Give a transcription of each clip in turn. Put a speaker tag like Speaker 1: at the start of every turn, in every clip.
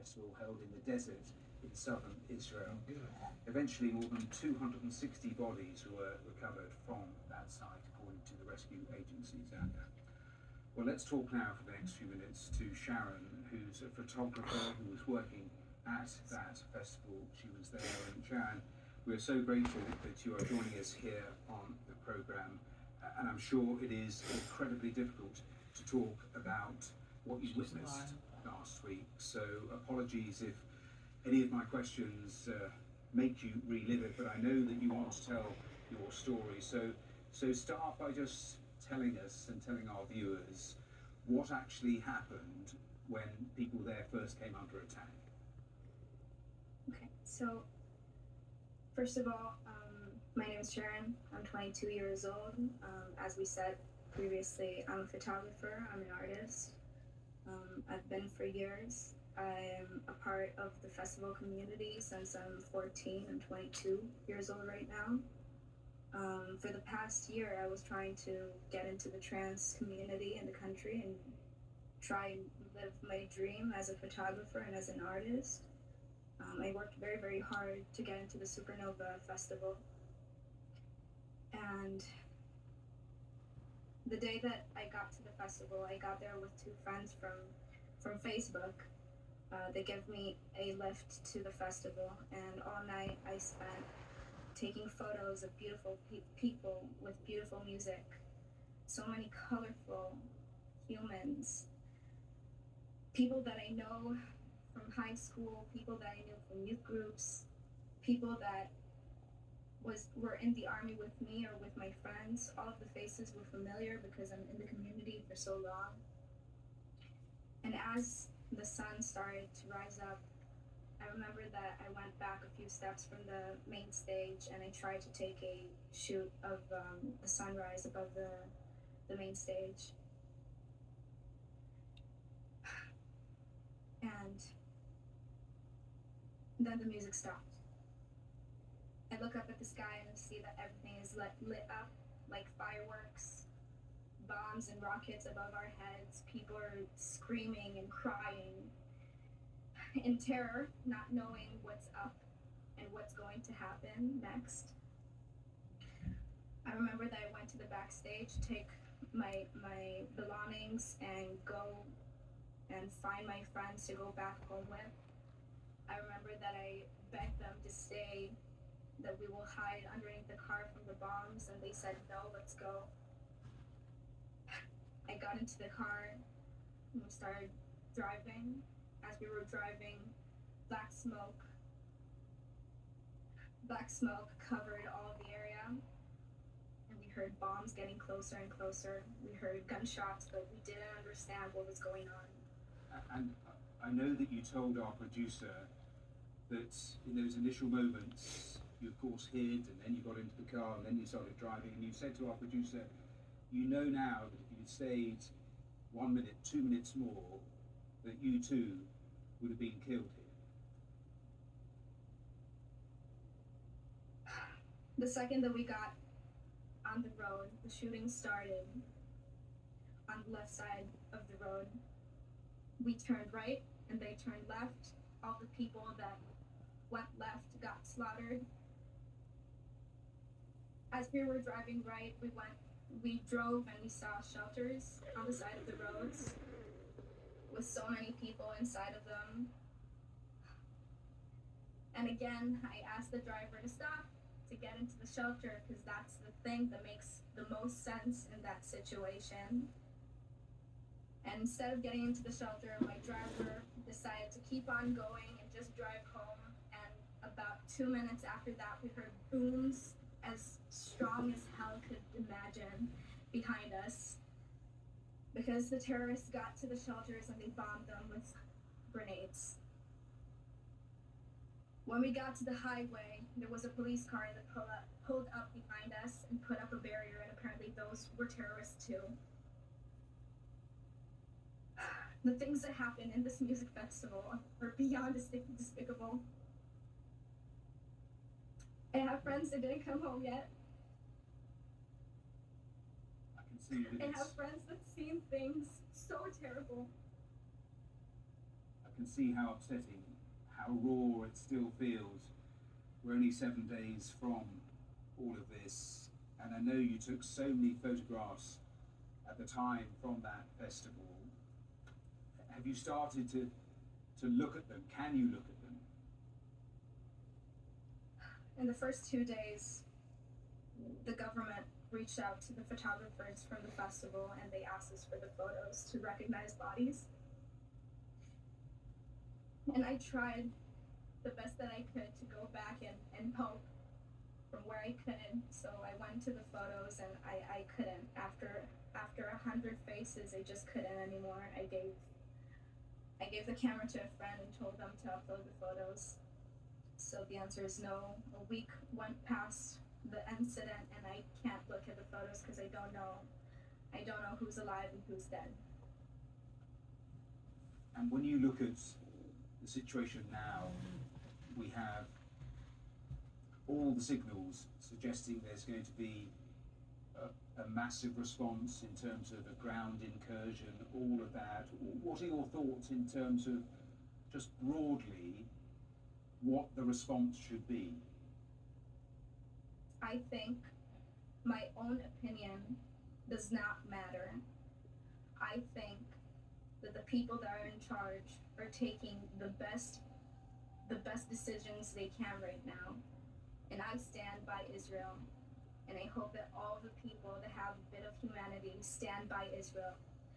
Speaker 1: festival held in the desert in southern Israel. Eventually, more than 260 bodies were recovered from that site, according to the rescue agency Zaka. Well, let's talk now for the next few minutes to Sharon, who's a photographer who was working at that festival. She was there. And Sharon, we're so grateful that you are joining us here on the programme. And I'm sure it is incredibly difficult to talk about what you witnessed last week. So apologies if any of my questions make you relive it, but I know that you want to tell your story. So start by just telling us and telling our viewers what actually happened when people there first came under attack.
Speaker 2: Okay, so first of all, my name is Sharon. I'm 22 years old. As we said previously, I'm a photographer, I'm an artist. I've been for years. I'm a part of the festival community since I'm 14. I'm 22 years old right now. For the past year, I was trying to get into the trans community in the country and try and live my dream as a photographer and as an artist. I worked very, very hard to get into the Supernova Festival. And the day that I got to the festival, I got there with two friends from Facebook. They gave me a lift to the festival, and all night I spent taking photos of beautiful people with beautiful music. So many colorful humans. People that I know from high school, people that I knew from youth groups, people that were in the army with me or with my friends. All of the faces were familiar because I'm in the community for so long. And as the sun started to rise up, I remember that I went back a few steps from the main stage and I tried to take a shoot of the sunrise above the main stage. And then the music stopped. I look up at the sky and see that everything is lit up like fireworks, bombs and rockets above our heads. People are screaming and crying in terror, not knowing what's up and what's going to happen next. I remember that I went to the backstage to take my belongings and go and find my friends to go back home with. I remember that I begged them to stay, that we will hide underneath the car from the bombs, and they said, no, let's go. I got into the car and we started driving. As we were driving, black smoke covered all of the area, and we heard bombs getting closer and closer. We heard gunshots, but we didn't understand what was going on.
Speaker 1: And I know that you told our producer that in those initial moments, you of course hid, and then you got into the car, and then you started driving, and you said to our producer, you know now that if you had stayed 1 minute, 2 minutes more, that you too would have been killed here.
Speaker 2: The second that we got on the road, the shooting started on the left side of the road. We turned right and they turned left. All the people that went left got slaughtered. As we were driving right, we drove and we saw shelters on the side of the roads with so many people inside of them. And again, I asked the driver to stop to get into the shelter because that's the thing that makes the most sense in that situation. And instead of getting into the shelter, my driver decided to keep on going and just drive home. And about 2 minutes after that, we heard booms as strong as hell could imagine behind us, because the terrorists got to the shelters and they bombed them with grenades. When we got to the highway, there was a police car that pulled up behind us and put up a barrier, and apparently those were terrorists too. The things that happen in this music festival are beyond despicable. I have friends that didn't come home yet.
Speaker 1: I can see that
Speaker 2: I have friends that seen things so terrible.
Speaker 1: I can see how upsetting, how raw it still feels. We're only 7 days from all of this, and I know you took so many photographs at the time from that festival. Have you started to look at them? Can you look at them?
Speaker 2: In the first 2 days, the government reached out to the photographers from the festival and they asked us for the photos to recognize bodies. And I tried the best that I could to go back and help from where I couldn't. So I went to the photos and I couldn't. After 100 faces, I just couldn't anymore. I gave the camera to a friend and told them to upload the photos. So the answer is no. A week went past the incident and I can't look at the photos because I don't know who's alive and who's dead.
Speaker 1: And when you look at the situation now, we have all the signals suggesting there's going to be a massive response in terms of a ground incursion, all of that. What are your thoughts in terms of just broadly what the response should be?
Speaker 2: I think my own opinion does not matter. I think that the people that are in charge are taking the best decisions they can right now. And I stand by Israel. And I hope that all the people that have a bit of humanity stand by Israel,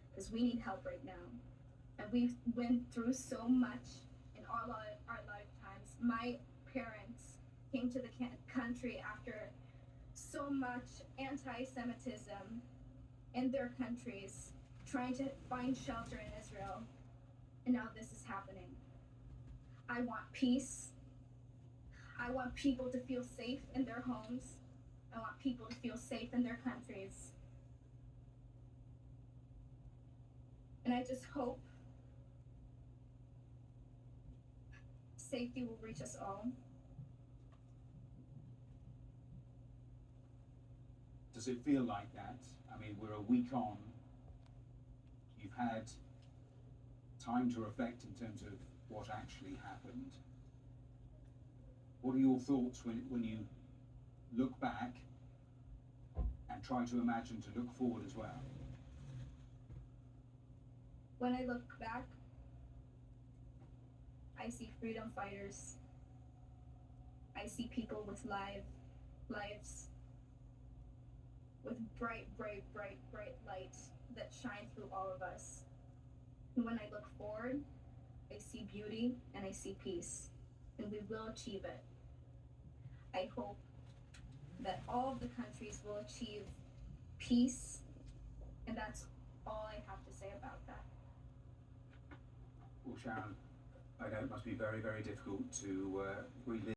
Speaker 2: because we need help right now. And we've went through so much in our lifetimes. My parents came to the country after so much anti-Semitism in their countries, trying to find shelter in Israel. And now this is happening. I want peace. I want people to feel safe in their homes. I want people to feel safe in their countries. And I just hope safety will reach us all.
Speaker 1: Does it feel like that? I mean, we're a week on. You've had time to reflect in terms of what actually happened. What are your thoughts when you look back and try to imagine to look forward as well?
Speaker 2: When I look back, I see freedom fighters. I see people with lives, with bright light that shine through all of us. And when I look forward, I see beauty and I see peace, and we will achieve it. I hope that all of the countries will achieve peace, and that's all I have to say about that.
Speaker 1: Well, Sharon, I know it must be very, very difficult to relive